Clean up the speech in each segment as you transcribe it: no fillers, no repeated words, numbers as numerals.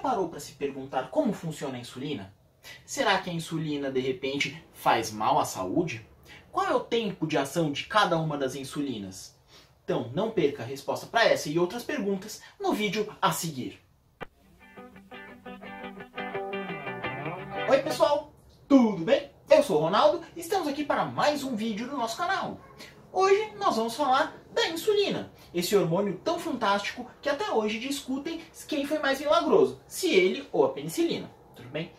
parou para se perguntar como funciona a insulina? Será que a insulina, de repente, faz mal à saúde? Qual é o tempo de ação de cada uma das insulinas? Então, não perca a resposta para essa e outras perguntas no vídeo a seguir. Oi pessoal, tudo bem? Eu sou o Ronaldo e estamos aqui para mais um vídeo do nosso canal. Hoje nós vamos falar da insulina, esse hormônio tão fantástico que até hoje discutem quem foi mais milagroso, se ele ou a penicilina, tudo bem?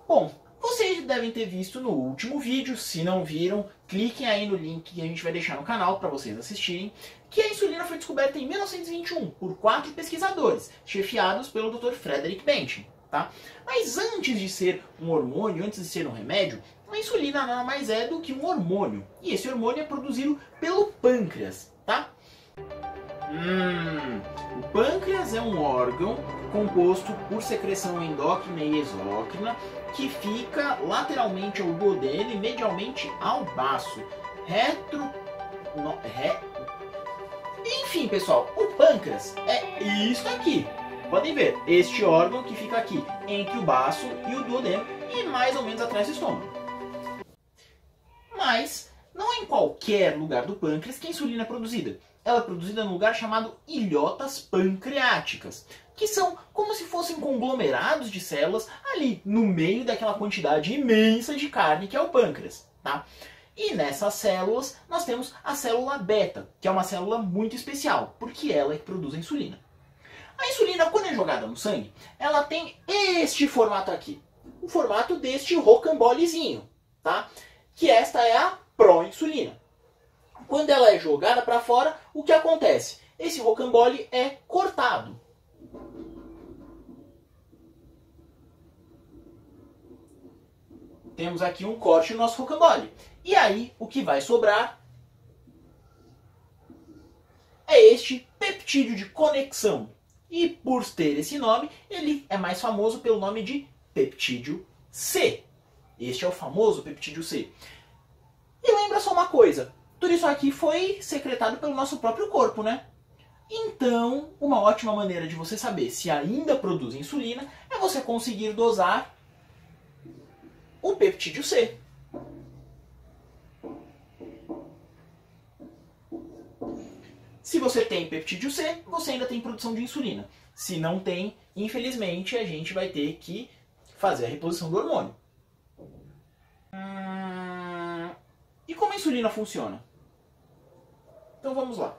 Bom, vocês devem ter visto no último vídeo, se não viram, cliquem aí no link que a gente vai deixar no canal para vocês assistirem, que a insulina foi descoberta em 1921 por 4 pesquisadores, chefiados pelo Dr. Frederick Banting. Tá? Mas antes de ser um hormônio, antes de ser um remédio, a insulina nada mais é do que um hormônio. E esse hormônio é produzido pelo pâncreas. Tá? O pâncreas é um órgão composto por secreção endócrina e exócrina que fica lateralmente ao duodeno e medialmente ao baço. Enfim, pessoal, o pâncreas é isso aqui. Podem ver, este órgão que fica aqui entre o baço e o duodeno e mais ou menos atrás do estômago. Mas não é em qualquer lugar do pâncreas que a insulina é produzida. Ela é produzida num lugar chamado ilhotas pancreáticas, que são como se fossem conglomerados de células ali no meio daquela quantidade imensa de carne que é o pâncreas. Tá? E nessas células nós temos a célula beta, que é uma célula muito especial, porque ela é que produz a insulina. A insulina, quando é jogada no sangue, ela tem este formato aqui. O formato deste rocambolezinho, tá? Que esta é a pró-insulina. Quando ela é jogada para fora, o que acontece? Esse rocambole é cortado. Temos aqui um corte no nosso rocambole. E aí, o que vai sobrar é este peptídeo de conexão. E por ter esse nome, ele é mais famoso pelo nome de peptídeo C. Este é o famoso peptídeo C. E lembra só uma coisa, tudo isso aqui foi secretado pelo nosso próprio corpo, né? Então, uma ótima maneira de você saber se ainda produz insulina é você conseguir dosar o peptídeo C. Se você tem peptídeo C, você ainda tem produção de insulina. Se não tem, infelizmente, a gente vai ter que fazer a reposição do hormônio. E como a insulina funciona? Então vamos lá.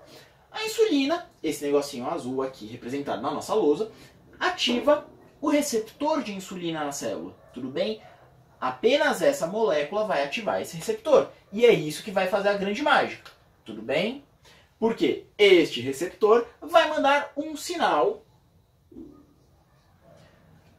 A insulina, esse negocinho azul aqui representado na nossa lousa, ativa o receptor de insulina na célula. Tudo bem? Apenas essa molécula vai ativar esse receptor. E é isso que vai fazer a grande mágica. Tudo bem? Porque este receptor vai mandar um sinal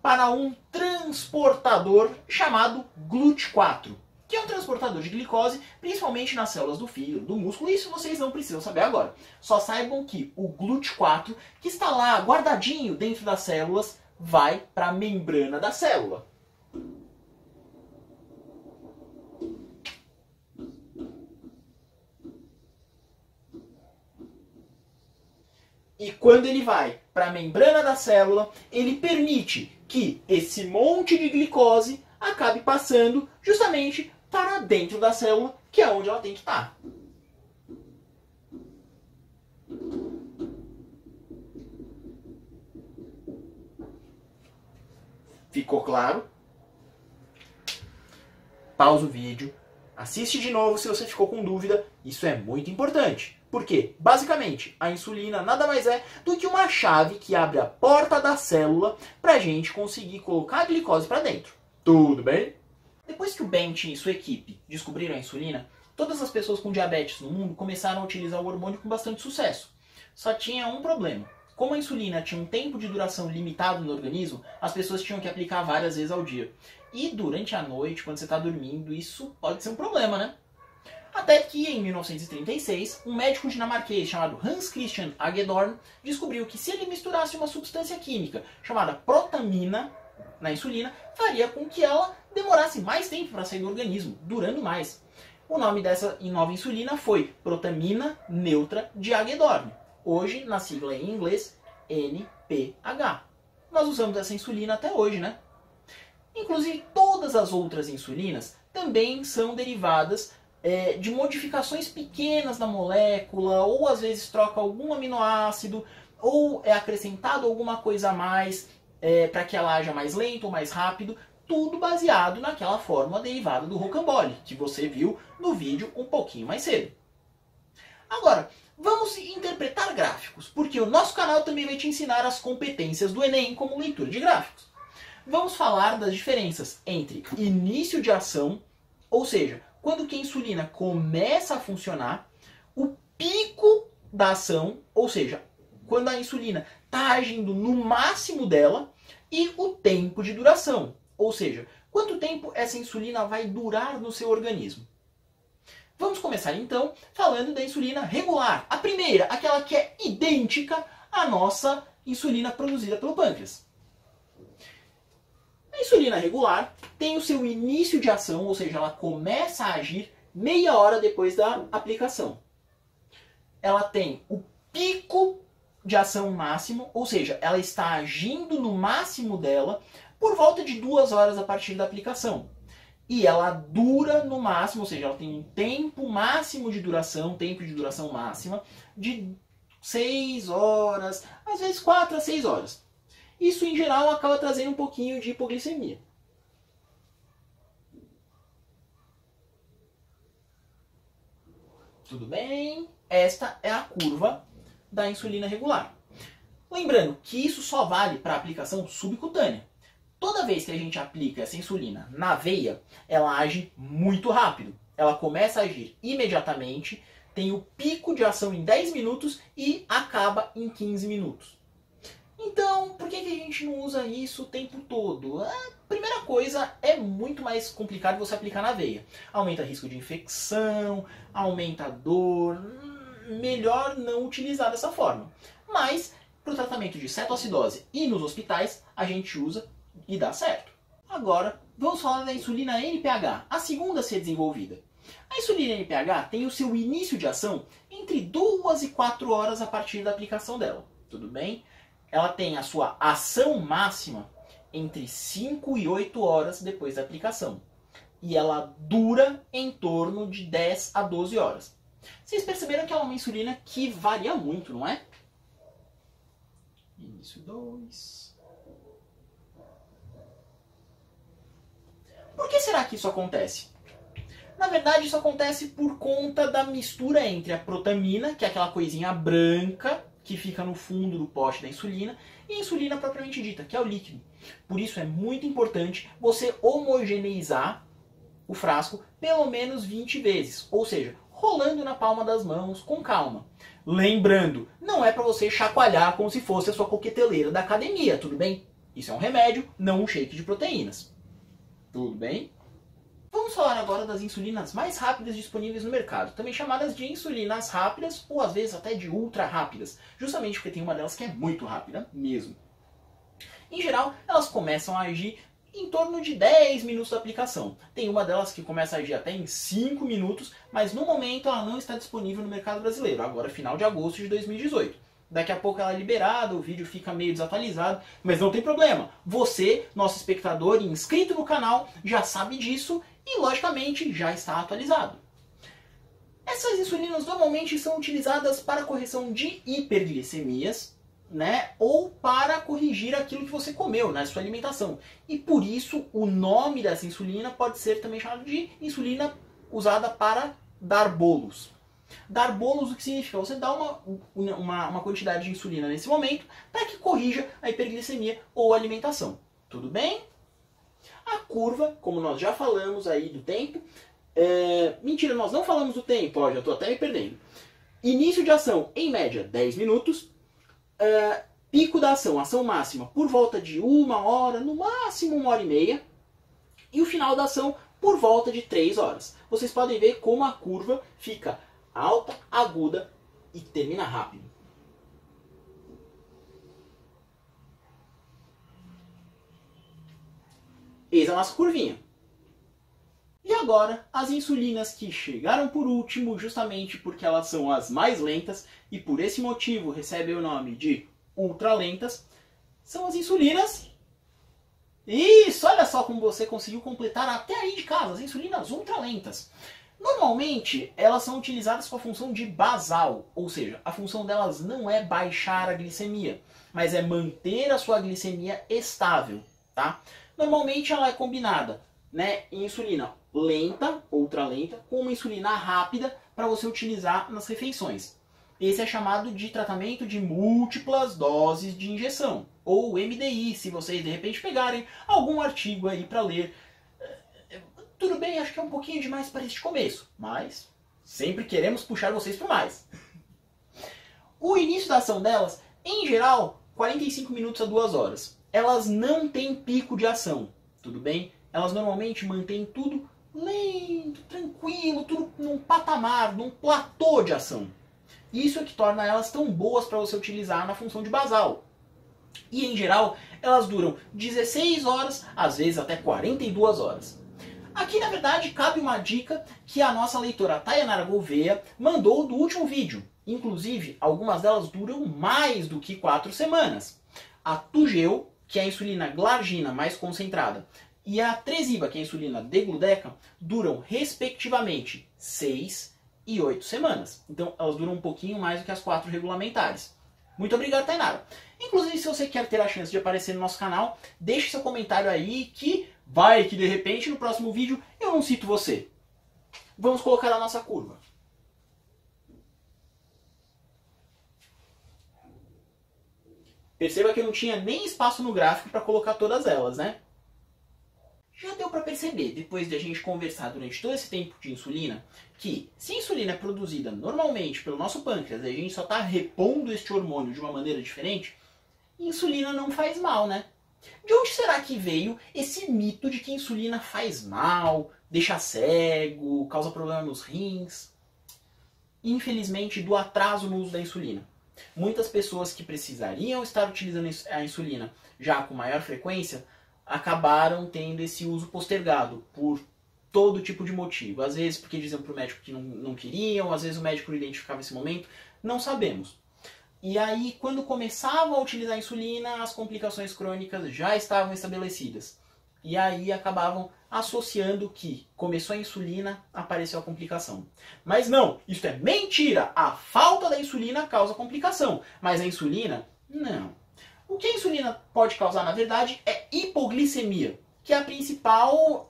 para um transportador chamado GLUT4, que é um transportador de glicose, principalmente nas células do fígado, do músculo. Isso vocês não precisam saber agora. Só saibam que o GLUT4, que está lá guardadinho dentro das células, vai para a membrana da célula. E quando ele vai para a membrana da célula, ele permite que esse monte de glicose acabe passando justamente para dentro da célula, que é onde ela tem que estar. Ficou claro? Pausa o vídeo, assiste de novo se você ficou com dúvida, isso é muito importante. Porque, basicamente, a insulina nada mais é do que uma chave que abre a porta da célula para a gente conseguir colocar a glicose para dentro. Tudo bem? Depois que o Banting e sua equipe descobriram a insulina, todas as pessoas com diabetes no mundo começaram a utilizar o hormônio com bastante sucesso. Só tinha um problema. Como a insulina tinha um tempo de duração limitado no organismo, as pessoas tinham que aplicar várias vezes ao dia. E durante a noite, quando você está dormindo, isso pode ser um problema, né? Até que, em 1936, um médico dinamarquês chamado Hans Christian Hagedorn descobriu que se ele misturasse uma substância química chamada protamina na insulina, faria com que ela demorasse mais tempo para sair do organismo, durando mais. O nome dessa nova insulina foi protamina neutra de Hagedorn, hoje na sigla em inglês NPH. nós usamos essa insulina até hoje, né? Inclusive, todas as outras insulinas também são derivadas de modificações pequenas na molécula, ou às vezes troca algum aminoácido, ou é acrescentado alguma coisa a mais para que ela haja mais lento ou mais rápido, tudo baseado naquela fórmula derivada do rocambole, que você viu no vídeo um pouquinho mais cedo. Agora, vamos interpretar gráficos, porque o nosso canal também vai te ensinar as competências do Enem como leitura de gráficos. Vamos falar das diferenças entre início de ação, ou seja, quando que a insulina começa a funcionar, o pico da ação, ou seja, quando a insulina está agindo no máximo dela, e o tempo de duração, ou seja, quanto tempo essa insulina vai durar no seu organismo. Vamos começar então falando da insulina regular, a primeira, aquela que é idêntica à nossa insulina produzida pelo pâncreas. A insulina regular tem o seu início de ação, ou seja, ela começa a agir meia hora depois da aplicação. Ela tem o pico de ação máximo, ou seja, ela está agindo no máximo dela por volta de 2 horas a partir da aplicação. E ela dura no máximo, ou seja, ela tem um tempo máximo de duração, tempo de duração máxima, de 6 horas, às vezes 4 a 6 horas. Isso, em geral, acaba trazendo um pouquinho de hipoglicemia. Tudo bem? Esta é a curva da insulina regular. Lembrando que isso só vale para aplicação subcutânea. Toda vez que a gente aplica essa insulina na veia, ela age muito rápido. Ela começa a agir imediatamente, tem o pico de ação em 10 minutos e acaba em 15 minutos. Então, por que a gente não usa isso o tempo todo? A primeira coisa, é muito mais complicado você aplicar na veia. Aumenta o risco de infecção, aumenta a dor, melhor não utilizar dessa forma. Mas, para o tratamento de cetoacidose e nos hospitais, a gente usa e dá certo. Agora, vamos falar da insulina NPH, a segunda a ser desenvolvida. A insulina NPH tem o seu início de ação entre 2 e 4 horas a partir da aplicação dela. Tudo bem? Ela tem a sua ação máxima entre 5 e 8 horas depois da aplicação. E ela dura em torno de 10 a 12 horas. Vocês perceberam que ela é uma insulina que varia muito, não é? Início 2. Por que será que isso acontece? Na verdade, isso acontece por conta da mistura entre a protamina, que é aquela coisinha branca que fica no fundo do pote da insulina, e a insulina propriamente dita, que é o líquido. Por isso é muito importante você homogeneizar o frasco pelo menos 20 vezes, ou seja, rolando na palma das mãos com calma. Lembrando, não é para você chacoalhar como se fosse a sua coqueteleira da academia, tudo bem? Isso é um remédio, não um shake de proteínas. Tudo bem? Vamos falar agora das insulinas mais rápidas disponíveis no mercado, também chamadas de insulinas rápidas ou às vezes até de ultra rápidas, justamente porque tem uma delas que é muito rápida mesmo. Em geral, elas começam a agir em torno de 10 minutos da aplicação. Tem uma delas que começa a agir até em 5 minutos, mas no momento ela não está disponível no mercado brasileiro, agora final de agosto de 2018. Daqui a pouco ela é liberada, o vídeo fica meio desatualizado, mas não tem problema. Você, nosso espectador e inscrito no canal, já sabe disso e, logicamente, já está atualizado. Essas insulinas normalmente são utilizadas para correção de hiperglicemias, né, ou para corrigir aquilo que você comeu na sua alimentação. E por isso o nome dessa insulina pode ser também chamado de insulina usada para dar bolos. Dar bolos o que significa? Você dá uma quantidade de insulina nesse momento para que corrija a hiperglicemia ou a alimentação. Tudo bem? A curva, como nós já falamos aí do tempo, mentira, nós não falamos do tempo, ó, já estou até me perdendo. Início de ação, em média, 10 minutos. Pico da ação, ação máxima, por volta de 1 hora, no máximo 1 hora e meia. E o final da ação, por volta de 3 horas. Vocês podem ver como a curva fica alta, aguda e termina rápido. Eis a nossa curvinha. E agora, as insulinas que chegaram por último, justamente porque elas são as mais lentas e por esse motivo recebem o nome de ultralentas, são as insulinas. Isso, olha só como você conseguiu completar até aí de casa, as insulinas ultralentas. Normalmente, elas são utilizadas com a função de basal, ou seja, a função delas não é baixar a glicemia, mas é manter a sua glicemia estável, tá? Normalmente ela é combinada, né, em insulina lenta, ultralenta, com uma insulina rápida para você utilizar nas refeições. Esse é chamado de tratamento de múltiplas doses de injeção, ou MDI, se vocês de repente pegarem algum artigo aí para ler. Tudo bem, acho que é um pouquinho demais para este começo, mas sempre queremos puxar vocês para mais. O início da ação delas, em geral, 45 minutos a 2 horas. Elas não têm pico de ação, tudo bem? Elas normalmente mantêm tudo lento, tranquilo, tudo num patamar, num platô de ação. Isso é que torna elas tão boas para você utilizar na função de basal. E em geral, elas duram 16 horas, às vezes até 42 horas. Aqui, na verdade, cabe uma dica que a nossa leitora Tayanara Gouveia mandou do último vídeo. Inclusive, algumas delas duram mais do que 4 semanas. A Toujeo, que é a insulina glargina mais concentrada, e a Tresiba, que é a insulina degludeca, duram, respectivamente, 6 e 8 semanas. Então, elas duram um pouquinho mais do que as 4 regulamentares. Muito obrigado, Tainara. Inclusive, se você quer ter a chance de aparecer no nosso canal, deixe seu comentário aí que vai que, de repente, no próximo vídeo eu não cito você. Vamos colocar a nossa curva. Perceba que eu não tinha nem espaço no gráfico para colocar todas elas, né? Já deu para perceber, depois de a gente conversar durante todo esse tempo de insulina, que se a insulina é produzida normalmente pelo nosso pâncreas e a gente só está repondo este hormônio de uma maneira diferente, insulina não faz mal, né? De onde será que veio esse mito de que a insulina faz mal, deixa cego, causa problema nos rins? Infelizmente, do atraso no uso da insulina. Muitas pessoas que precisariam estar utilizando a insulina já com maior frequência acabaram tendo esse uso postergado por todo tipo de motivo. Às vezes porque diziam para o médico que não queriam, às vezes o médico não identificava esse momento, não sabemos. E aí, quando começavam a utilizar a insulina, as complicações crônicas já estavam estabelecidas. E aí acabavam associando que começou a insulina, apareceu a complicação. Mas não, isso é mentira! A falta da insulina causa complicação, mas a insulina, não. O que a insulina pode causar, na verdade, é hipoglicemia, que é a principal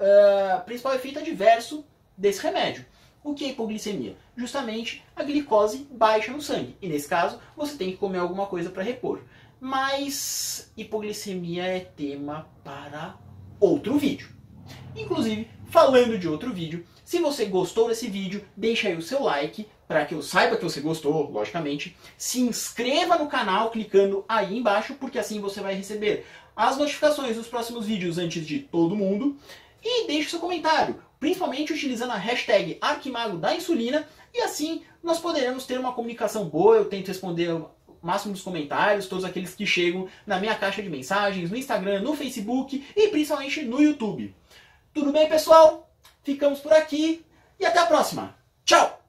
efeito adverso desse remédio. O que é hipoglicemia? Justamente a glicose baixa no sangue. E nesse caso, você tem que comer alguma coisa para repor. Mas hipoglicemia é tema para outro vídeo. Inclusive, falando de outro vídeo, se você gostou desse vídeo, deixa aí o seu like, para que eu saiba que você gostou, logicamente. Se inscreva no canal clicando aí embaixo, porque assim você vai receber as notificações dos próximos vídeos antes de todo mundo. E deixe seu comentário, principalmente utilizando a hashtag Arquimago da Insulina, e assim nós poderemos ter uma comunicação boa. Eu tento responder o máximo dos comentários, todos aqueles que chegam na minha caixa de mensagens, no Instagram, no Facebook e principalmente no YouTube. Tudo bem, pessoal? Ficamos por aqui e até a próxima. Tchau!